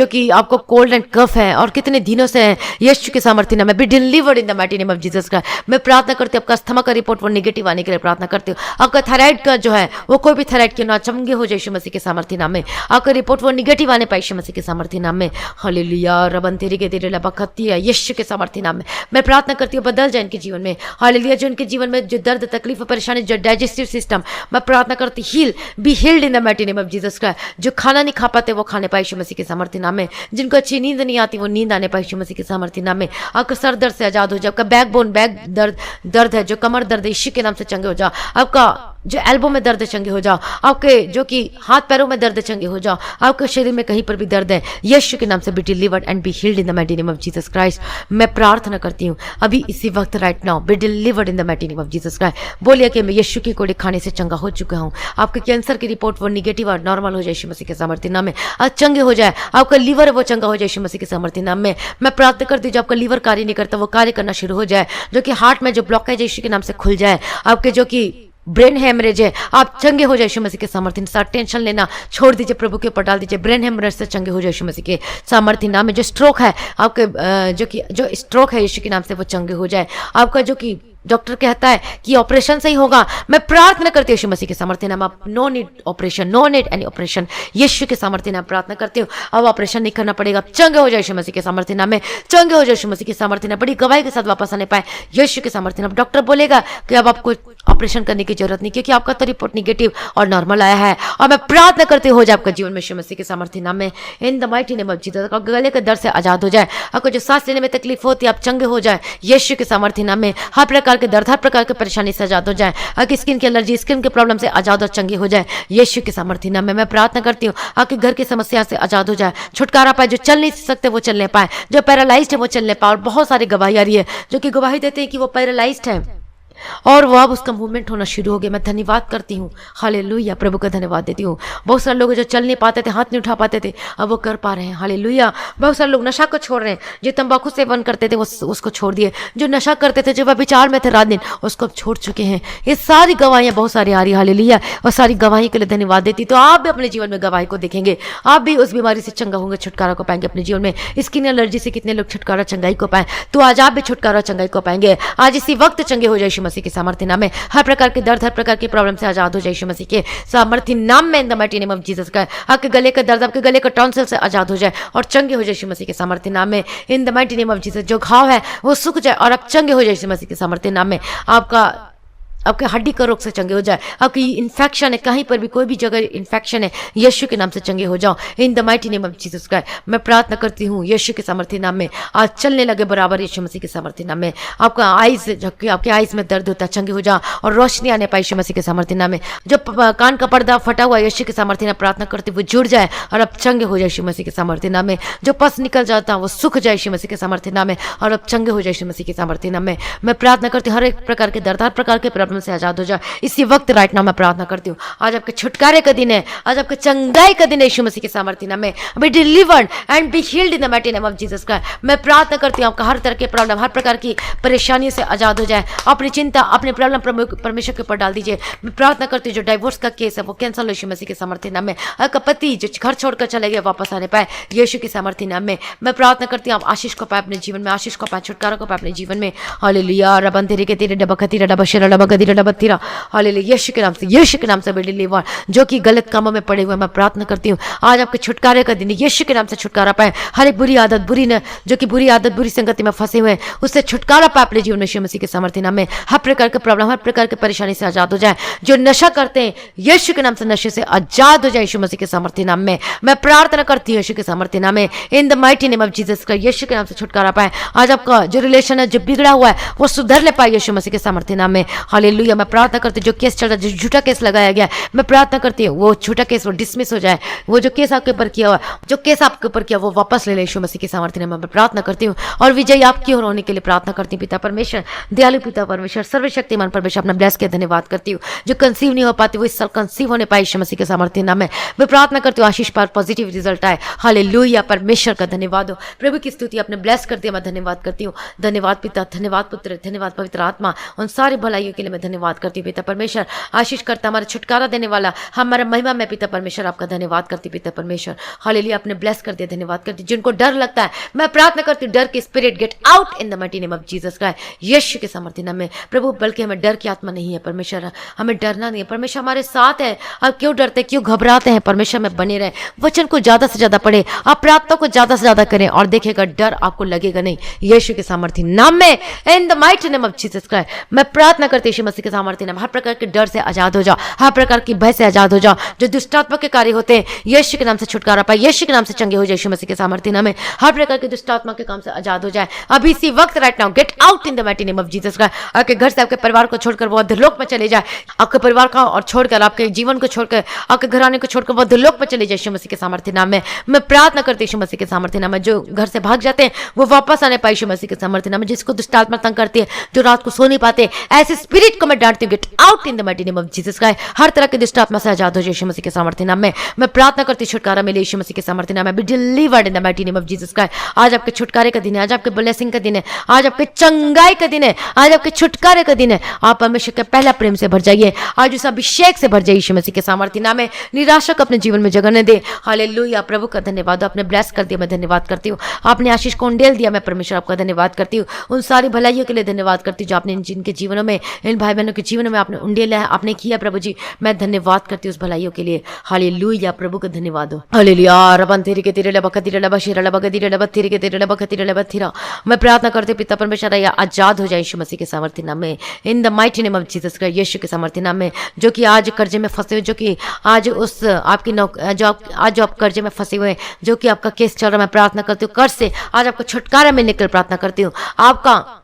कि आपको कोल्ड एंड कफ है और कितने दिनों से है, यीशु के सामर्थ्य नाम में be delivered in the mighty name of Jesus Christ. मैं प्रार्थना करती हूँ आपका अस्थमा का रिपोर्ट वो नेगेटिव आने के लिए प्रार्थना करती हूँ। आपका थायराइड का जो है वो कोई भी थायराइड के ना चंगे हो जाए यीशु मसीह के सामर्थ्य नाम में। आपका रिपोर्ट वो नेगेटिव आने पाए यीशु मसीह के सामर्थ्य नाम में। हालेलुया। रबन तेरी के तेरे लबखती है यीशु के सामर्थ्य नाम में। मैं प्रार्थना करती हूँ बदल जाए इनके जीवन में। हालेलुया। जो इनके जीवन में जो दर्द तकलीफ परेशानी, जो डाइजेस्टिव सिस्टम, मैं प्रार्थना करती he'll be healed in the mighty name of Jesus Christ. जो खाना नहीं खा पाते वो खाने पाए यीशु मसीह के सामर्थ्य नाम में। जिनको अच्छी नींद नहीं आती वो नींद आने पाए यीशु मसीह के सामर्थ्य नाम में। आपका सर दर्द से आजाद हो जाए, आपका बैकबोन बैक दर्द है, जो कमर दर्द है यीशु के नाम से चंगे हो जाओ। आपका जो एल्बो में दर्द चंगे हो जाओ, आपके जो कि हाथ पैरों में दर्द चंगे हो जाओ, आपके शरीर में कहीं पर भी दर्द है यीशु के नाम से be delivered and be healed in the mighty name of Jesus Christ. मैं प्रार्थना करती हूँ अभी इसी वक्त right now B delivered in the mighty name of Jesus Christ. बोलिए कि मैं यीशु की गोली खाने से चंगा हो चुका हूँ। आपके कैंसर की रिपोर्ट वो निगेटिव और नॉर्मल हो जाए यीशु मसीह के सामर्थ्य नाम में। आज चंगे हो जाए, आपका लीवर है वो चंगा हो जाए यीशु मसीह के सामर्थ्य नाम में। मैं प्रार्थना करती हूँ जो आपका लीवर कार्य नहीं करता वो कार्य करना शुरू हो जाए। जो कि हार्ट में जो ब्लॉकेज है यीशु के नाम से खुल जाए। आपके जो कि ब्रेन हेमरेज है आप चंगे हो जाए यीशु मसीह के सामर्थ्य। साथ टेंशन लेना छोड़ दीजिए, प्रभु के ऊपर डाल दीजिए। ब्रेन हेमरेज से चंगे हो जाए यीशु मसीह के सामर्थ्य नाम में। जो स्ट्रोक है आपके जो स्ट्रोक है यीशु के नाम से वो चंगे हो जाए। आपका जो कि डॉक्टर कहता है कि ऑपरेशन से ही होगा, मैं प्रार्थना करती हूँ यीशु मसीह के सामर्थ्य नाम। आप no need operation, no need any operation, यीशु के सामर्थ्य नाम प्रार्थना करती हूँ। अब ऑपरेशन नहीं करना पड़ेगा, चंगे हो जाए यीशु मसीह के सामर्थ्य नाम में। चंगे हो जाए यीशु मसीह के सामर्थ्य नाम। बड़ी गवाही के साथ वापस आने पाए यीशु के सामर्थ्य नाम। डॉक्टर बोलेगा कि अब आपको ऑपरेशन करने की जरूरत नहीं, क्योंकि आपका तो रिपोर्ट निगेटिव और नॉर्मल आया है। और मैं प्रार्थना करती हो जाए आपका जीवन में यीशु मसीह के सामर्थ्य नाम में। In the mighty name of Jesus. गले के दर्द से आजाद हो जाए, आपको जो सांस लेने में तकलीफ होती है आप चंगे हो जाए यीशु के सामर्थ्य नाम में। हर प्रकार के दर्द, हर प्रकार के परेशानी से आजाद हो जाए। आपकी स्किन की एलर्जी, स्किन के प्रॉब्लम से आजाद और चंगी हो जाए यीशु के सामर्थ्य नाम में। मैं प्रार्थना करती हूँ आपके घर की समस्या से आजाद हो जाए, छुटकारा पाए। जो चल नहीं सकते वो चलने पाए, जो पैरालाइज्ड है वो चलने पाए। और बहुत सारी गवाही आ रही है जो कि गवाही देते हैं कि वो पैरालाइज्ड है और वो अब उसका मूवमेंट होना शुरू हो गया। मैं धन्यवाद करती हूँ, हालेलुया, प्रभु का धन्यवाद देती हूँ। बहुत सारे लोग जो चल नहीं पाते थे, हाथ नहीं उठा पाते थे, अब वो कर पा रहे हैं, हालेलुया। बहुत सारे लोग नशा को छोड़ रहे हैं, जो तंबाकू सेवन करते थे वो उसको छोड़ दिए, जो नशा करते थे, जो विचार में थे रात दिन, उसको अब छोड़ चुके हैं। ये सारी गवाहियाँ बहुत सारी आ रही, हालेलुया। और सारी गवाही के लिए धन्यवाद देती। तो आप भी अपने जीवन में गवाही को देखेंगे, आप भी उस बीमारी से चंगा होंगे, छुटकारा को पाएंगे अपने जीवन में। स्किन एलर्जी से कितने लोग छुटकारा चंगाई को पाए, तो आज आप भी छुटकारा चंगाई को पाएंगे। आज इसी वक्त चंगे हो जाए यीशु मसीह के सामर्थ्य नाम में। हर प्रकार के दर्द, हर प्रकार की प्रॉब्लम से आजाद हो जाए यीशु मसीह के सामर्थ्य नाम में। In the mighty name of Jesus का आपके गले का दर्द, आपके गले का टॉन्सिल से आजाद हो जाए और चंगे हो जाए यीशु मसीह के सामर्थ्य नाम में। In the mighty name of Jesus. जो घाव है वो सूख जाए और आप चंगे हो जाए यीशु मसीह के सामर्थ्य नाम में। आपके हड्डी का रोग से चंगे हो जाए, आपकी इन्फेक्शन है, कहीं पर भी कोई भी जगह इन्फेक्शन है, यीशु के नाम से चंगे हो जाओ इन the mighty name of Jesus Christ. मैं प्रार्थना करती हूँ यीशु के सामर्थ्य नाम में। आज चलने लगे बराबर यीशु मसीह के सामर्थ्य नाम में। आपका आइज, आपके आइज में दर्द होता है, चंगे हो जाओ और रोशनी आने पाए यीशु मसीह के सामर्थ्य नाम में। जो कान का पर्दा फटा हुआ यीशु के सामर्थ्य नाम प्रार्थना करते हुए जुड़ जाए और अब चंगे हो जाए यीशु मसीह के सामर्थ्य नाम में। जो पस निकल जाता है वो सूख जाए यीशु मसीह के सामर्थ्य नाम में और अब चंगे हो जाए यीशु मसीह के सामर्थ्य नाम में। मैं प्रार्थना करती हूँ हर एक प्रकार के दर्द, हर प्रकार के प्रॉब्लम से आजाद हो जाए इसी वक्त राइट नाउ। मैं प्रार्थना करती हूँ आज आपके छुटकारे का दिन है, आज आपके चंगाई का दिन है यीशु मसीह के सामर्थ्य नाम में। Be delivered and be healed in the mighty name of Jesus Christ. मैं प्रार्थना करती हूँ आपका हर तरह के प्रॉब्लम, हर प्रकार की परेशानियों से आजाद हो जाए। अपनी चिंता, अपने प्रॉब्लम परमेश्वर के ऊपर डाल दीजिए। मैं प्रार्थना करती हूँ जो डाइवोर्स का केस है वो कैंसिल हो यीशु मसीह के सामर्थ्य नाम में। आपका पति जो घर छोड़कर चले गए वापस आने पाए यीशु के सामर्थ्य नाम में। मैं प्रार्थना करती हूँ आप आशीष को पाए अपने जीवन में, आशीष को पाए, छुटकारा को पाए अपने जीवन में। हालेलुया। रबन तेरे के तेरे डबखतीरा डबशरा डबगदीरा डबतीरा। हालेलुया। यीशु के नाम से, यीशु के नाम से बी डिलीवर। जो कि गलत कामों में पड़े हुए, मैं प्रार्थना करती हूँ आज आपके छुटकारे का दिन, यीशु के नाम से छुटकारा पाए। हर एक बुरी आदत, जो कि बुरी आदत, बुरी संगति में फंसे हुए हैं, उससे छुटकारा पाए अपने जीवन में यीशु मसीह के सामर्थ्य नाम में। हर प्रकार के प्रॉब्लम, हर प्रकार की परेशानी से आजाद हो जाए। जो नशा करते हैं यीशु के नाम से नशे से आजाद हो जाए यीशु मसीह के सामर्थ्य नाम में। मैं प्रार्थना करती हूँ यीशु के सामर्थ्य नाम में। In the mighty name of Jesus का यीशु के नाम से छुटकारा पाए। आज आपका जो रिलेशन है जो बिगड़ा हुआ है वो सुधर ले पाए यीशु मसीह के सामर्थ्य नाम में। हालेलुया। हालेलुया। मैं प्रार्थना करती हूँ जो केस चल रहा है, जो झूठा केस लगाया गया है, मैं प्रार्थना करती हूँ वो झूठा केस वो डिसमिस हो जाए। वो जो केस आपके ऊपर किया हुआ, जो केस आपके ऊपर किया वो वापस ले ले यीशु मसीह के सामर्थ्य नाम में। मैं प्रार्थना करती हूँ और विजय आपकी ओर होने के लिए प्रार्थना करती हूँ। पिता परमेश्वर, दयालु पिता परमेश्वर, सर्वशक्तिमान परमेश्वर, अपना ब्लेस के धन्यवाद करती हूँ। जो कंसीव नहीं हो पाती वो इस साल कंसीव होने पाए यीशु मसीह के सामर्थ्य नाम में। मैं प्रार्थना करती हूँ आशीष पर पॉजिटिव रिजल्ट आए। हालेलुया। परमेश्वर का धन्यवाद हो, प्रभु की स्तुति अपने ब्लेस कर दिया। मैं धन्यवाद करती हूँ। धन्यवाद पिता, धन्यवाद पुत्र, धन्यवाद पवित्र आत्मा, उन सारी भलाइयों के लिए मैं धन्यवाद करती हूँ। पिता परमेश्वर, आशीष करता, हमारा छुटकारा देने वाला, हमारा महिमा में पिता परमेश्वर आपका धन्यवाद करती हूँ। पिता परमेश्वर, हालेलुया, आपने ब्लेस कर दिया, धन्यवाद करती हूँ। जिनको डर लगता है मैं प्रार्थना करती हूँ, डर की spirit get out in the mighty name of Jesus Christ, यीशु के सामर्थ्य नाम में। प्रभु, बल्कि हमें डर की आत्मा नहीं है परमेश्वर, हमें डरना नहीं है परमेश्वर, हमारे साथ है। आप क्यों डरते, क्यों घबराते हैं परमेश्वर में बने रहे, वचन को ज्यादा से ज्यादा पढ़े, आप प्रार्थना को ज्यादा से ज्यादा करें और देखेगा डर आपको लगेगा नहीं, यीशु के सामर्थ्य नाम में, in the mighty name of Jesus Christ. मैं प्रार्थना करती हूँ यीशु मसीह के सामर्थ्य नाम, हर प्रकार के डर से आजाद हो जाओ, हर प्रकार की भय से आजाद हो जाओ। जो दुष्टात्मा के कार्य होते हैं यीशु के नाम से छुटकारा पाए, यीशु के नाम से चंगे हो जाए यीशु मसीह के सामर्थ्य नाम में। हर प्रकार के दुष्टात्मा के काम से आजाद हो जाए अभी इसी वक्त, right now, gate out in the mighty name of Jesus Christ. आपके घर से, आपके परिवार को छोड़कर वो अधोलोक में चले जाए, आपके परिवार का और छोड़कर, आपके जीवन को छोड़कर, आपके घराने को छोड़कर वो अधोलोक में चले जाए यीशु मसीह के सामर्थ्य नाम में। मैं प्रार्थना करती हूँ यीशु मसीह के सामर्थ्य नाम में। जो घर से भाग जाते हैं वो वापस आने पाए यीशु मसीह के सामर्थ्य नाम में। जिसको दुष्टात्मा तंग करती है, जो रात को सो नहीं पाते, ऐसे स्पिरिट को मैं डांटती हूँ, get out in the mighty name of Jesus Christ. हर तरह के दुष्टात्मा से आजाद हो जाए यीशु मसीह के सामर्थ्य नाम में। मैं प्रार्थना करती हूँ छुटकारा मिले यीशु मसीह के सामर्थ्य नाम में। Be delivered in the mighty name of Jesus Christ. आज आपके छुटकारे का दिन है, आज आपके ब्लेसिंग का दिन है, आज आपके चंगाई का दिन है, आज आपके छुटकारे का दिन है। आप परमेश्वर के पहला प्रेम से भर जाइए, आज उस अभिषेक से भर जाइए यीशु मसीह के सामर्थ्य नाम में। निराशा को अपने जीवन में जगह न दे। हालेलुया। प्रभु का धन्यवाद, आपने ब्लेस कर दिया, मैं धन्यवाद करती हूँ। आपने आशीष को उंडेल दिया, मैं परमेश्वर आपका धन्यवाद करती हूँ। उन सारी भलाइयों के लिए धन्यवाद करती हूँ जो आपने जिनके जीवनों में, इन भाई बहनों के जीवनों में आपने उंडेल है, आपने किया प्रभु जी, मैं धन्यवाद करती हूँ उस भलाइयों के लिए। हालेलुया। प्रभु का धन्यवाद हो। हालेलुया। रबन तेरे के तेरे लबक तेरे लब शिरा लब गदीरे लब तेरे के तेरे लबक तेरे लब थिरा। मैं प्रार्थना करती पिता परमेश्वर या आजाद हो जाए यीशु मसीह के सामर्थ्य नाम में, in the mighty name of Jesus Christ, यीशु के सामर्थ्य नाम में। जो कि आज कर्जे में फंसे हुए, जो कि आज उस आपकी आज जो आप कर्जे में फंसे हुए, जो कि आपका केस चल रहा है, मैं प्रार्थना करती हूँ कर्ज से आज आपको छुटकारा मिलने के लिए प्रार्थना करती हूँ।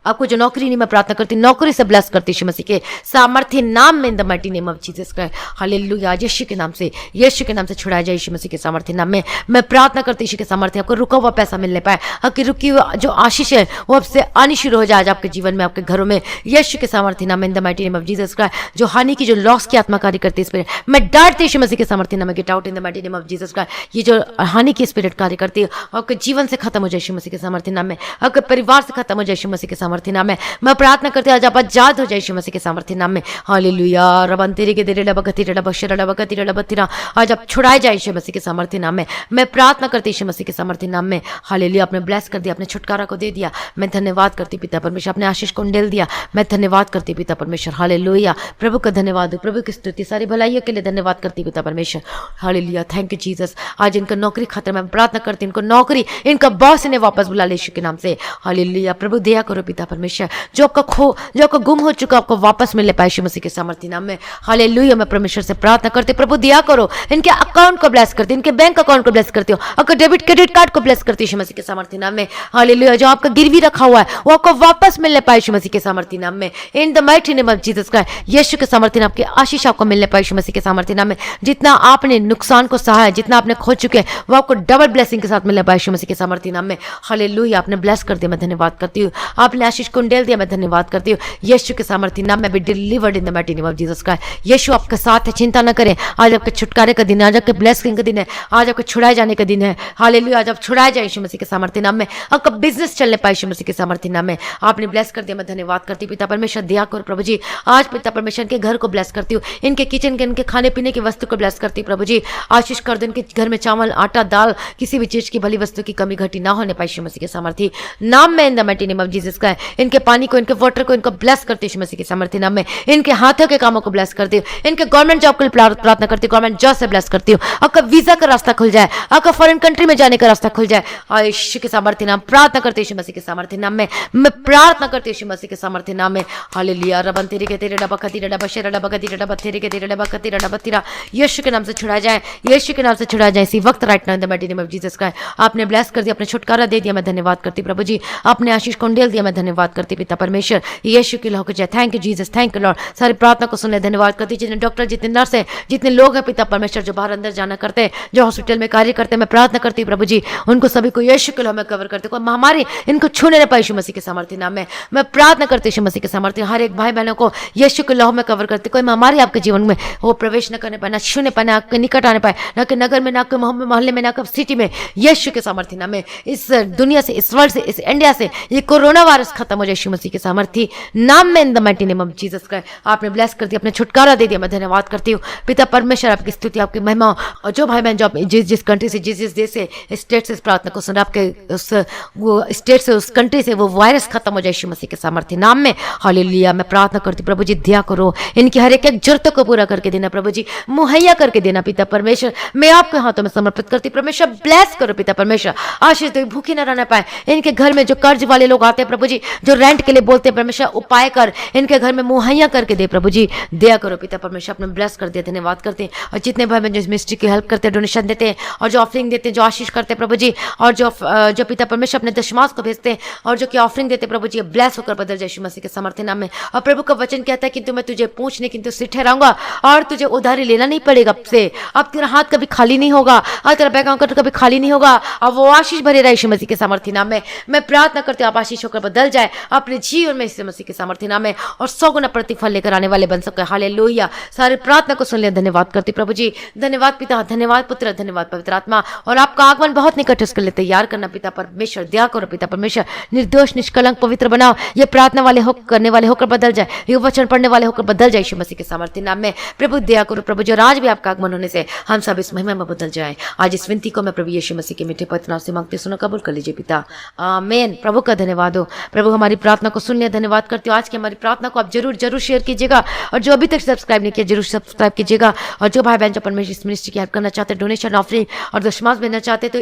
आपको जो नौकरी नहीं, मैं प्रार्थना करती हूँ नौकरी से ब्लेस करती हूँ यीशु मसीह के सामर्थ्य नाम में, in the mighty name of Jesus Christ. Hallelujah. यीशु के नाम से, यीशु के नाम से छुड़ाया जाए यीशु मसीह के सामर्थ्य नाम में। मैं प्रार्थना करती हूँ यीशु के सामर्थ्य, आपको रुका हुआ पैसा मिलने पाए, आपकी रुकी हुई जो आशीष है वो आपसे आनी शुरू हो जाए आज आपके जीवन में, आपके घरों में, यीशु के सामर्थ्य नाम में, in the mighty name of Jesus Christ. जो हानि की, जो लॉस की आत्मा कार्य करती है, स्पिरिट मैं डांटती हूँ यीशु मसीह के सामर्थ्य नाम में, gate out in the mighty name of Jesus Christ. ये जो हानि की स्पिरिट कार्य करती है आपके जीवन से खत्म हो जाए यीशु मसीह के सामर्थ्य नाम में, आपके परिवार से खत्म हो जाए यीशु मसीह के सामर्थ्य नाम में। मैं प्रार्थना करती हूँ आज आप आजाद हो जाए यीशु मसीह के सामर्थ्य नाम में। हालेलुया। रबन तेरे के तेरे लब गतीरे लब शिरा लब गतीरे लब थिरा। आज आप छुड़ाए जाए यीशु मसीह के सामर्थ्य नाम में। मैं प्रार्थना करती हूँ यीशु मसीह के सामर्थ्य नाम में। हालेलुया। आपने ब्लेस कर दिया, आपने छुटकारा को दे दिया, मैं धन्यवाद करती पिता परमेश्वर। आपने आशीष को उंडेल दिया, मैं धन्यवाद करती पिता परमेश्वर। हालेलुया। प्रभु का धन्यवाद हो, प्रभु की स्तुति, सारी भलाइयों के लिए धन्यवाद करती पिता परमेश्वर। हालेलुया। Thank you Jesus. आज इनका नौकरी खतरा में प्रार्थना करती हूँ, इनको नौकरी, इनका बॉस इन्हें वापस बुला ले यीशु के नाम से। हालेलुया। प्रभु दया करो पिता परमेश्वर, जो आपका गुम हो चुका आपको वापस मिलने पाए यीशु मसीह के सामर्थ्य नाम में। हालेलुया। मैं परमेश्वर से प्रार्थना करती हूँ, प्रभु दया करो, इनके अकाउंट को ब्लेस करती हूँ, इनके बैंक अकाउंट को ब्लेस करती हूँ, आपका डेबिट क्रेडिट कार्ड को ब्लेस करती हूँ यीशु मसीह के सामर्थ्य नाम में। हालेलुया। जो आपका गिरवी रखा हुआ है वो आपको वापस मिलने पाए यीशु मसीह के सामर्थ्य नाम में, in the mighty name of Jesus Christ. यीशु के सामर्थ्य नाम की आशीष आपको मिलने पाए यीशु मसीह के सामर्थ्य नाम में। जितना आपने नुकसान को सहा है, जितना आपने खो चुके हैं, वो आपको डबल ब्लेसिंग के साथ मिलने पाए यीशु मसीह के सामर्थ्य नाम में। हालेलुया। आपने ब्लेस कर दिया, मैं धन्यवाद करती हूँ। आपने आशीष को उंडेल दिया, मैं धन्यवाद करती हूँ। यीशु के सामर्थ्य नाम में be delivered in the mighty name of Jesus Christ. यीशु आपके साथ है, चिंता न करें। आज आपके छुटकारे का दिन है, आज आपके ब्लेसिंग का दिन है, आज आपके छुड़ाए जाने का दिन है। हालेलुया। आज आप छुड़ाए जाए यीशु मसीह के सामर्थ्य नाम में, आपका बिजनेस चलने पाए यीशु मसीह के सामर्थ्य नाम में। आपने ब्लेस कर दिया, मैं धन्यवाद करती पिता परमेश्वर। दया करो प्रभु जी। आज पिता परमेश्वर के घर को ब्लेस करती हूँ, इनके किचन के, इनके खाने पीने की वस्तु को ब्लेस करती हूँ प्रभु जी। आशीष कर दो, इनके घर में चावल, आटा, दाल, किसी भी चीज की भली वस्तु की कमी घटी ना होने पाए यीशु मसीह के सामर्थ्य नाम में, in the mighty name of Jesus का। इनके पानी को, इनके वाटर को, इनको ब्लेस करती हूँ यीशु मसीह के सामर्थ्य नाम में। इनके हाथों के कामों को ब्लेस करती हूँ, इनके गवर्नमेंट जॉब के लिए प्रार्थना करती हूँ, गवर्नमेंट जॉब से ब्लेस करती हूँ। आपका वीजा का रास्ता खुल जाए, आपका फॉरेन कंट्री में जाने का रास्ता खुल जाए यीशु के सामर्थ्य नाम। प्रार्थना करते यीशु मसीह के सामर्थ्य नाम में, मैं प्रार्थना करती हूँ यीशु मसीह के सामर्थ्य नाम में। हालेलुया। रबन तेरे के तेरे डबा खतीरे डबा शेरा डबा खतीरे डबा तेरे के तेरे डबा खतीरा डबा तीरा। यीशु के नाम से छुड़ा जाए, यीशु के नाम से छुड़ा जाए इसी वक्त, right now in the mighty name of Jesus का। आपने ब्लेस कर दिया, आपने छुटकारा दे दिया, मैं धन्यवाद करती प्रभु जी। आपने आशीष को उंडेल दिया, मैं धन्यवाद करती पिता परमेश्वर। यीशु की लहू को जय। Thank you Jesus. Jesus, thank you Lord. सारी प्रार्थना को सुनने धन्यवाद करती हूँ। जितने डॉक्टर, जितने नर्स हैं, जितने लोग हैं पिता परमेश्वर जो बाहर अंदर जाना करते हैं, जो हॉस्पिटल में कार्य करते हैं, मैं प्रार्थना करती हूँ प्रभु जी उनको सभी को यीशु के नाम में कवर करते। कोई महामारी इनको छूने न पाए यीशु मसीह के सामर्थ्य नाम में मैं प्रार्थना करती हूँ। यीशु मसीह के सामर्थ्य हर एक भाई बहनों को यीशु के लहू में कवर करते। कोई महामारी आपके जीवन में वो प्रवेश न करने पाए, ना छूने पाए, ना आपके निकट आने पाए, ना के नगर में, ना के मोहल्ले में, ना के सिटी में। यीशु के सामर्थ्य नाम में इस दुनिया से, इस वर्ल्ड से, इस इंडिया से ये कोरोना वायरस खत्म हो जाए यीशु मसीह के सामर्थ्य नाम में। In the mighty name of Jesus Christ आपने ब्लेस कर दिया, अपने छुटकारा दे दिया। मैं धन्यवाद करती हूँ पिता परमेश्वर, आपकी स्तुति, आपकी महिमा। और जो भाई बहन जो जिस कंट्री से, जिस देश से, स्टेट से इस प्रार्थना को सुन, आपके उस वो स्टेट से, उस कंट्री से वो वायरस खत्म हो जाए यीशु मसीह के सामर्थ्य नाम में। हालेलुया। मैं प्रार्थना करती हूँ प्रभु जी दया करो, इनकी हर एक जरूरतों को पूरा करके देना प्रभु जी, मुहैया करके देना पिता परमेश्वर। मैं आपके हाथों में समर्पित करती परमेश्वर, ब्लेस करो पिता परमेश्वर। आशीष दो, भूखे न रहना पाए। इनके घर में जो कर्ज वाले लोग आते हैं प्रभु जी, जो रेंट के लिए बोलते हैं परमेश्वर, उपाय कर इनके घर में मुहैया करके दे प्रभु जी, दया करो पिता परमेश्वर। अपने ब्लेस कर दिया, धन्यवाद करते हैं। और जितने भाई बहन जो इस मिनिस्ट्री की हेल्प करते हैं, डोनेशन देते हैं, और जो ऑफरिंग देते हैं, जो आशीष करते हैं प्रभु जी, और जो पिता परमेश्वर अपने दशमांश को भेजते हैं, और जो कि ऑफरिंग देते हैं प्रभु जी, ब्लेस होकर बदल जाए यीशु मसीह के सामर्थ्य नाम में। और प्रभु का वचन कहता है कि मैं तुझे पूछने किंतु सिर ठहराऊंगा, और तुझे उधारी लेना नहीं पड़ेगा से। अब तेरा हाथ कभी खाली नहीं होगा, और तेरा बैंक अकाउंट कभी खाली नहीं होगा, और वो आशीष भरे रहे यीशु मसीह के सामर्थ्य नाम में। मैं प्रार्थना करती हूँ आप आशीष होकर बदल जाए अपने जीवन में यीशु मसीह के सामर्थ्य नाम में, और 100 गुना प्रतिफल लेकर आने वाले बन सके। हालेलुया। सारी प्रार्थना को सुन लिया, धन्यवाद करती प्रभु जी। धन्यवाद पिता, धन्यवाद पुत्र, धन्यवाद पवित्र आत्मा। और आपका आगमन बहुत निकट है, उसके लिए तैयार करना पिता परमेश्वर। दया करो पिता परमेश्वर, निर्दोष निष्कलंक पवित्र बनाओ। ये प्रार्थना वाले करने वाले होकर बदल जाए, ये वचन पढ़ने वाले होकर बदल जाए यीशु मसीह के सामर्थ्य नाम में। प्रभु दया करो प्रभु जी, और आज भी आपका आगमन होने से हम सब इस महिमा में बदल जाए। आज इस विनती को मैं प्रभु यीशु मसीह के मीठे पवित्र नाम से मांगती, सुनो, कबूल कर लीजिए पिता, आमीन। प्रभु का धन्यवाद हो। प्रभु हमारी प्रार्थना को सुन लिया, धन्यवाद करती हूँ। आज की हमारी प्रार्थना को आप जरूर शेयर कीजिएगा, और जो अभी तक सब्सक्राइब नहीं किया जरूर सब्सक्राइब कीजिएगा। और जो भाई बहन जो परमेश्वर इस मिनिस्ट्री की हेल्प करना चाहते हैं, डोनेशन, ऑफरिंग और दशमांश भेजना चाहते हैं, तो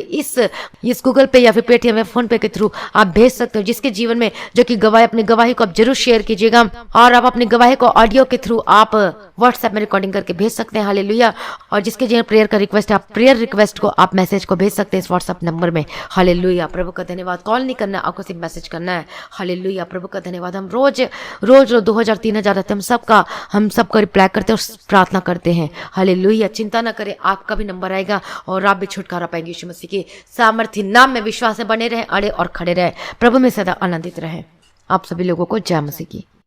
इस गूगल पे या फिर पेटीएम या फोन पे के थ्रू आप भेज सकते हो। जिसके जीवन में जो कि गवाही, अपनी गवाही को आप जरूर शेयर कीजिएगा, और आप अपनी गवाही को ऑडियो के थ्रू आप व्हाट्सएप में रिकॉर्डिंग करके भेज सकते हैं। हालेलुया। और जिसके जीवन प्रेयर का रिक्वेस्ट है, आप प्रेयर रिक्वेस्ट को आप मैसेज को भेज सकते हैं इस व्हाट्सएप नंबर में। हालेलुया। प्रभु का धन्यवाद। कॉल नहीं करना, आपको सिर्फ मैसेज करना है। हालेलुया। प्रभु का धन्यवाद। हम रोज 2000 3000 रहते हैं, हम सबका रिप्लाई करते हैं और प्रार्थना करते हैं। हालेलुया। चिंता ना करें, आपका भी नंबर आएगा और आप भी छुटकारा पाएंगे यीशु मसीह के सामर्थ्य नाम में। विश्वास में बने रहे, अड़े और खड़े रहे, प्रभु में सदा आनंदित रहे। आप सभी लोगों को जय मसीह की।